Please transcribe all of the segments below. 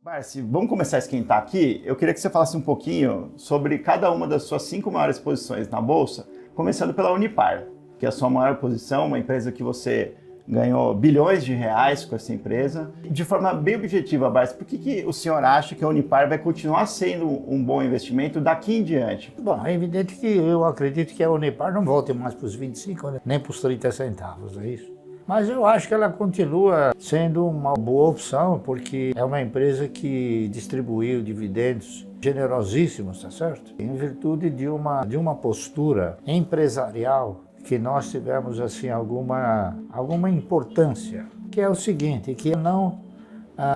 Barsi, vamos começar a esquentar aqui. Eu queria que você falasse um pouquinho sobre cada uma das suas 5 maiores posições na Bolsa, começando pela Unipar, que é a sua maior posição, uma empresa que você ganhou bilhões de reais com essa empresa. De forma bem objetiva, Barsi, por que o senhor acha que a Unipar vai continuar sendo um bom investimento daqui em diante? Bom, é evidente que eu acredito que a Unipar não volte mais para os 25, nem para os 30 centavos, é isso? Mas eu acho que ela continua sendo uma boa opção, porque é uma empresa que distribuiu dividendos generosíssimos, tá certo? Em virtude de uma postura empresarial que nós tivemos assim alguma importância, que é o seguinte, que é não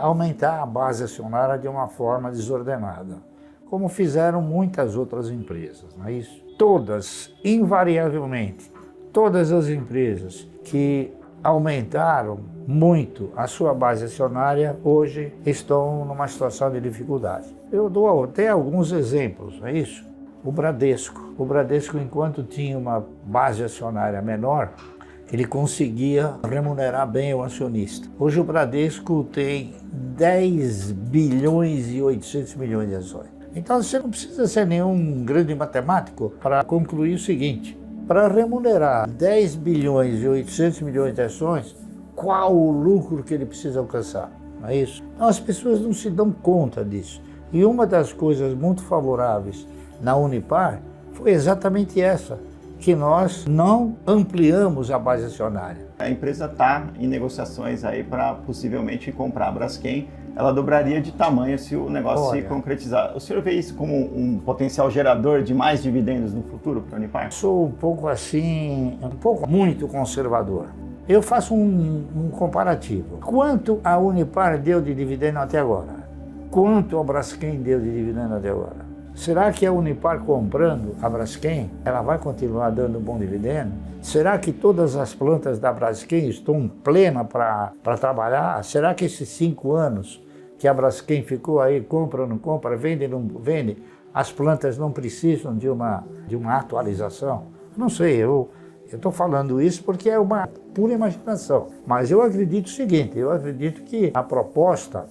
aumentar a base acionária de uma forma desordenada, como fizeram muitas outras empresas, não é isso? Todas, invariavelmente, todas as empresas que aumentaram muito a sua base acionária, hoje estão numa situação de dificuldade. Eu dou até alguns exemplos, não é isso? O Bradesco, enquanto tinha uma base acionária menor, ele conseguia remunerar bem o acionista. Hoje o Bradesco tem 10 bilhões e 800 milhões de ações. Então você não precisa ser nenhum grande matemático para concluir o seguinte: para remunerar 10 bilhões e 800 milhões de ações, qual o lucro que ele precisa alcançar? Não é isso? Então, as pessoas não se dão conta disso. E uma das coisas muito favoráveis na Unipar foi exatamente essa, que nós não ampliamos a base acionária. A empresa está em negociações aí para possivelmente comprar a Braskem. Ela dobraria de tamanho se o negócio se concretizar. O senhor vê isso como um potencial gerador de mais dividendos no futuro para a Unipar? Sou muito conservador. Eu faço um comparativo. Quanto a Unipar deu de dividendo até agora? Quanto a Braskem deu de dividendo até agora? Será que a Unipar comprando a Braskem, ela vai continuar dando bom dividendo? Será que todas as plantas da Braskem estão plenas para trabalhar? Será que esses 5 anos que a Braskem ficou aí, compra ou não compra, vende ou não vende, as plantas não precisam de uma atualização? Não sei, eu estou falando isso porque é uma pura imaginação. Mas eu acredito o seguinte, eu acredito que a proposta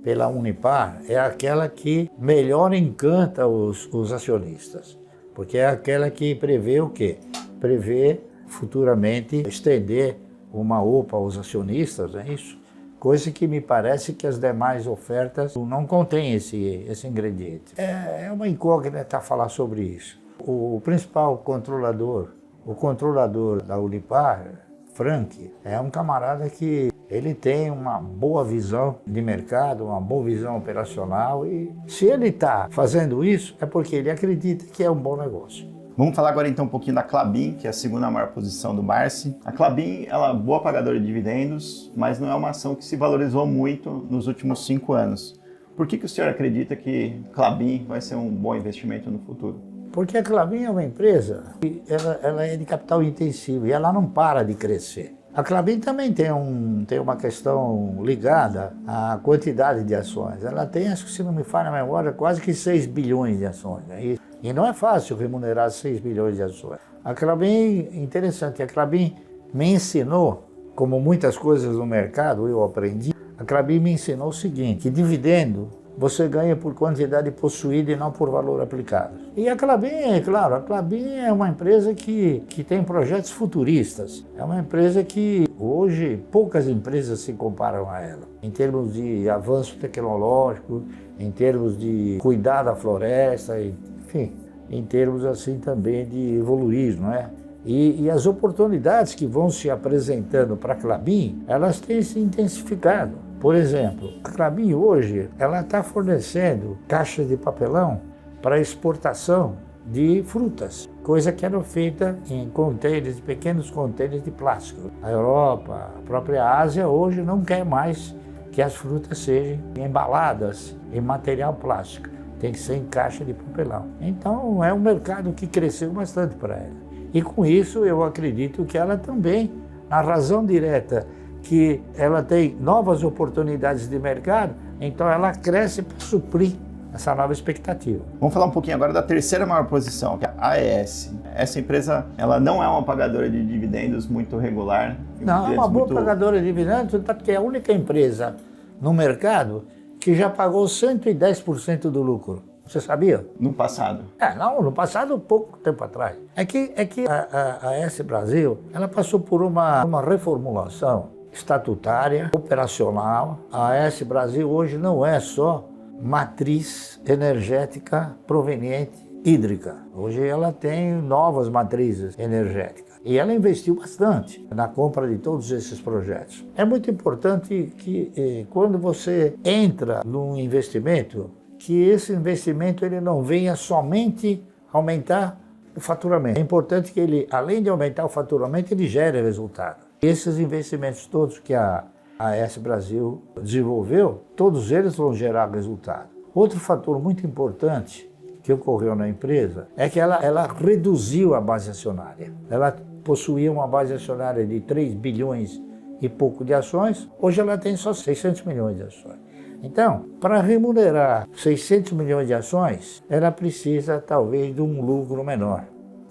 pela Unipar é aquela que melhor encanta os acionistas, porque é aquela que prevê o quê? Prevê futuramente estender uma OPA aos acionistas, é isso? Coisa que me parece que as demais ofertas não contêm esse ingrediente. É uma incógnita falar sobre isso. O principal controlador, o controlador da Unipar, Frank, é um camarada que ele tem uma boa visão de mercado, uma boa visão operacional, e se ele está fazendo isso é porque ele acredita que é um bom negócio. Vamos falar agora então um pouquinho da Klabin, que é a segunda maior posição do Barsi. A Klabin, ela é boa pagadora de dividendos, mas não é uma ação que se valorizou muito nos últimos 5 anos. Por que o senhor acredita que Klabin vai ser um bom investimento no futuro? Porque a Klabin é uma empresa que ela é de capital intensivo e ela não para de crescer. A Klabin também tem uma questão ligada à quantidade de ações. Ela tem, acho que se não me falha a memória, quase que 6 bilhões de ações. Né? E não é fácil remunerar 6 bilhões de ações. A Klabin, interessante, a Klabin me ensinou, como muitas coisas no mercado eu aprendi, a Klabin me ensinou o seguinte, que dividendo você ganha por quantidade possuída e não por valor aplicado. E a Klabin, claro, a Klabin é uma empresa que tem projetos futuristas. É uma empresa que hoje poucas empresas se comparam a ela. Em termos de avanço tecnológico, em termos de cuidar da floresta, enfim, em termos assim também de evoluir, não é? E as oportunidades que vão se apresentando para a Klabin, elas têm se intensificado. Por exemplo, a Klabin hoje ela está fornecendo caixas de papelão para exportação de frutas, coisa que era feita em contêineres, pequenos contêineres de plástico. A Europa, a própria Ásia hoje não quer mais que as frutas sejam embaladas em material plástico, tem que ser em caixa de papelão. Então é um mercado que cresceu bastante para ela. E com isso eu acredito que ela também, na razão direta que ela tem novas oportunidades de mercado, então ela cresce para suprir essa nova expectativa. Vamos falar um pouquinho agora da terceira maior posição, que é a AES. Essa empresa, ela não é uma pagadora de dividendos muito regular. Não, é uma boa pagadora de dividendos, porque é a única empresa no mercado que já pagou 110% do lucro. Você sabia? No passado. Não, no passado, pouco tempo atrás. É que a AES Brasil, ela passou por uma reformulação estatutária, operacional. A AES Brasil hoje não é só matriz energética proveniente hídrica. Hoje ela tem novas matrizes energéticas. E ela investiu bastante na compra de todos esses projetos. É muito importante que quando você entra num investimento, que esse investimento ele não venha somente aumentar o faturamento. É importante que ele, além de aumentar o faturamento, ele gere resultado. Esses investimentos todos que a AES Brasil desenvolveu, todos eles vão gerar resultado. Outro fator muito importante que ocorreu na empresa é que ela reduziu a base acionária. Ela possuía uma base acionária de 3 bilhões e pouco de ações, hoje ela tem só 600 milhões de ações. Então, para remunerar 600 milhões de ações, ela precisa talvez de um lucro menor.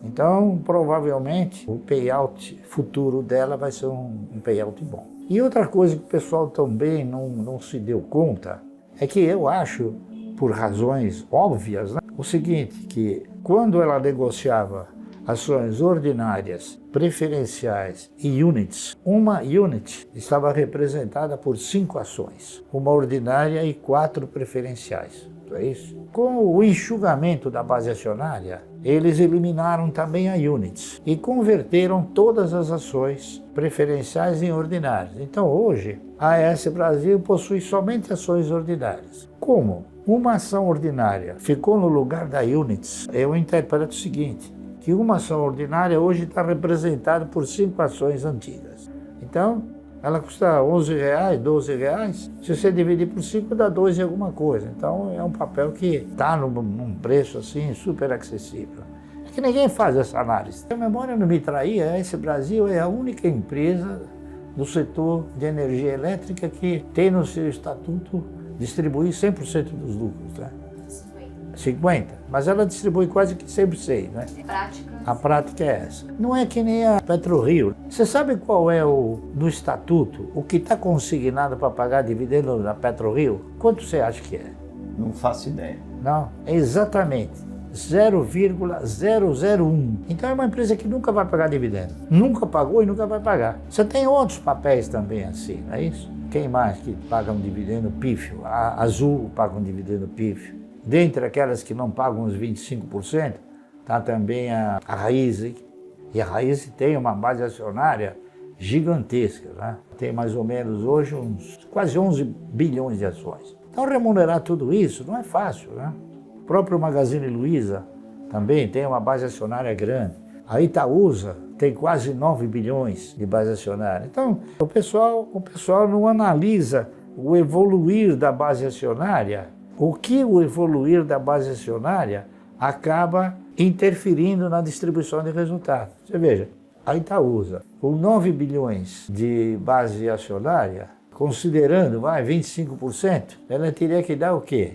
Então, provavelmente, o payout futuro dela vai ser um payout bom. E outra coisa que o pessoal também não se deu conta é que eu acho, por razões óbvias, né, o seguinte, que quando ela negociava ações ordinárias, preferenciais e units, uma unit estava representada por 5 ações, uma ordinária e 4 preferenciais. É isso? Com o enxugamento da base acionária, eles eliminaram também a units e converteram todas as ações preferenciais em ordinárias. Então hoje, a AES Brasil possui somente ações ordinárias. Como uma ação ordinária ficou no lugar da units, eu interpreto o seguinte, que uma ação ordinária hoje está representada por 5 ações antigas. Então, ela custa R$11, R$12. Se você dividir por 5, dá 2 e alguma coisa. Então, é um papel que está num preço assim super acessível. É que ninguém faz essa análise. Se a memória não me trair, a AES Brasil é a única empresa do setor de energia elétrica que tem no seu estatuto distribuir 100% dos lucros, né? 50, mas ela distribui quase que sempre 100, né? A prática é essa. Não é que nem a PetroRio. Você sabe qual é no estatuto, o que está consignado para pagar dividendo na PetroRio? Quanto você acha que é? Não faço ideia. Não, é exatamente 0,001. Então é uma empresa que nunca vai pagar dividendo. Nunca pagou e nunca vai pagar. Você tem outros papéis também assim, não é isso? Quem mais que paga um dividendo pífio? A Azul paga um dividendo pífio. Dentre aquelas que não pagam os 25%, está também a Raízen. E a Raízen tem uma base acionária gigantesca, né? Tem mais ou menos hoje quase 11 bilhões de ações. Então remunerar tudo isso não é fácil, né? O próprio Magazine Luiza também tem uma base acionária grande. A Itaúsa tem quase 9 bilhões de base acionária. Então o pessoal não analisa o evoluir da base acionária. O que o evoluir da base acionária acaba interferindo na distribuição de resultados. Você veja, a Itaúsa, com 9 bilhões de base acionária, considerando 25%, ela teria que dar o quê?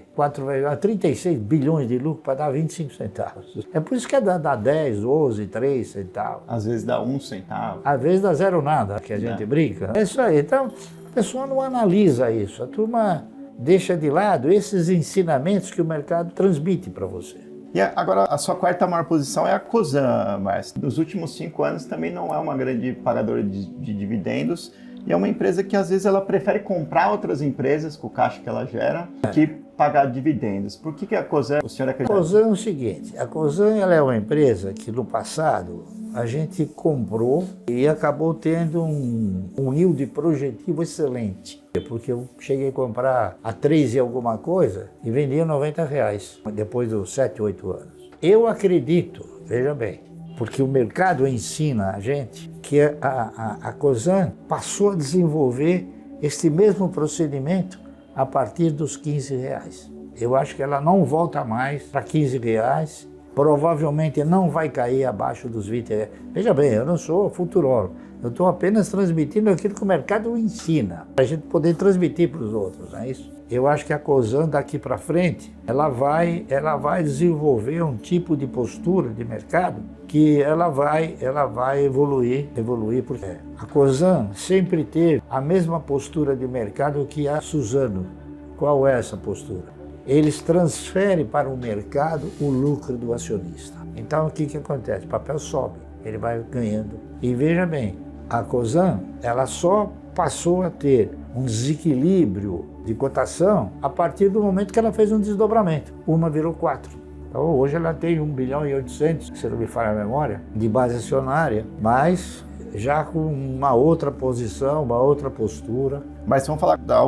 36 bilhões de lucro para dar 25 centavos. É por isso que dá 10, 12, 3 centavos. Às vezes dá 1 centavo. Às vezes dá zero nada, que a gente brinca. É isso aí. Então, a pessoa não analisa isso. A turma deixa de lado esses ensinamentos que o mercado transmite para você. E agora, a sua quarta maior posição é a Cosan, Márcio. Nos últimos 5 anos também não é uma grande pagadora de dividendos e é uma empresa que às vezes ela prefere comprar outras empresas com o caixa que ela gera que pagar dividendos. Por que a Cosan, o senhor acredita? A Cosan é o seguinte, a Cosan ela é uma empresa que no passado a gente comprou e acabou tendo um yield projetivo excelente. Porque eu cheguei a comprar a 3 e alguma coisa e vendia R$90 depois dos 7, 8 anos. Eu acredito, veja bem, porque o mercado ensina a gente que a Cosan passou a desenvolver este mesmo procedimento a partir dos R$15. Eu acho que ela não volta mais para R$15, provavelmente não vai cair abaixo dos R$20. Veja bem, eu não sou futurólogo. Eu estou apenas transmitindo aquilo que o mercado ensina, para a gente poder transmitir para os outros, não é isso? Eu acho que a Cosan daqui para frente, ela vai desenvolver um tipo de postura de mercado que ela vai evoluir, porque a Cosan sempre teve a mesma postura de mercado que a Suzano. Qual é essa postura? Eles transferem para o mercado o lucro do acionista. Então, o que acontece? O papel sobe, ele vai ganhando. E veja bem, a Cosan, ela só passou a ter um desequilíbrio de cotação a partir do momento que ela fez um desdobramento. Uma virou 4. Então, hoje ela tem 1 bilhão e 800, se não me falha a memória, de base acionária, mas já com uma outra posição, uma outra postura. Mas vamos falar da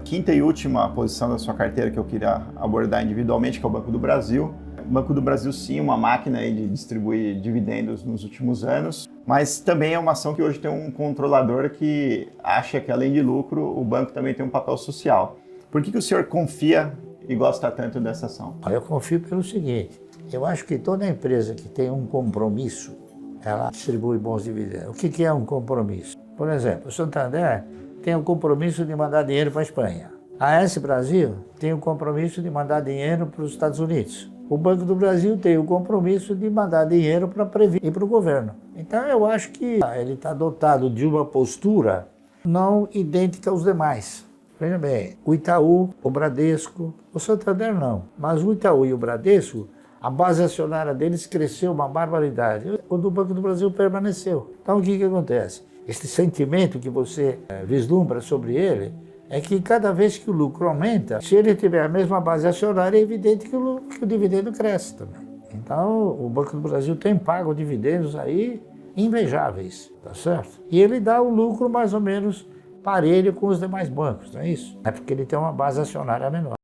quinta e última posição da sua carteira que eu queria abordar individualmente, que é o Banco do Brasil. O Banco do Brasil, sim, uma máquina aí de distribuir dividendos nos últimos anos, mas também é uma ação que hoje tem um controlador que acha que, além de lucro, o banco também tem um papel social. Por que o senhor confia e gosta tanto dessa ação? Eu confio pelo seguinte, eu acho que toda empresa que tem um compromisso, ela distribui bons dividendos. O que é um compromisso? Por exemplo, o Santander tem o compromisso de mandar dinheiro para a Espanha. A AS Brasil tem o compromisso de mandar dinheiro para os Estados Unidos. O Banco do Brasil tem o compromisso de mandar dinheiro para a Previ e para o governo. Então eu acho que ele está dotado de uma postura não idêntica aos demais. Veja bem, o Itaú, o Bradesco, o Santander não, mas o Itaú e o Bradesco, a base acionária deles cresceu uma barbaridade. O do Banco do Brasil permaneceu. Então o que acontece? Esse sentimento que você vislumbra sobre ele é que cada vez que o lucro aumenta, se ele tiver a mesma base acionária, é evidente que o dividendo cresce também. Então o Banco do Brasil tem pago dividendos aí invejáveis, tá certo? E ele dá um lucro mais ou menos parelho com os demais bancos, não é isso? É porque ele tem uma base acionária menor.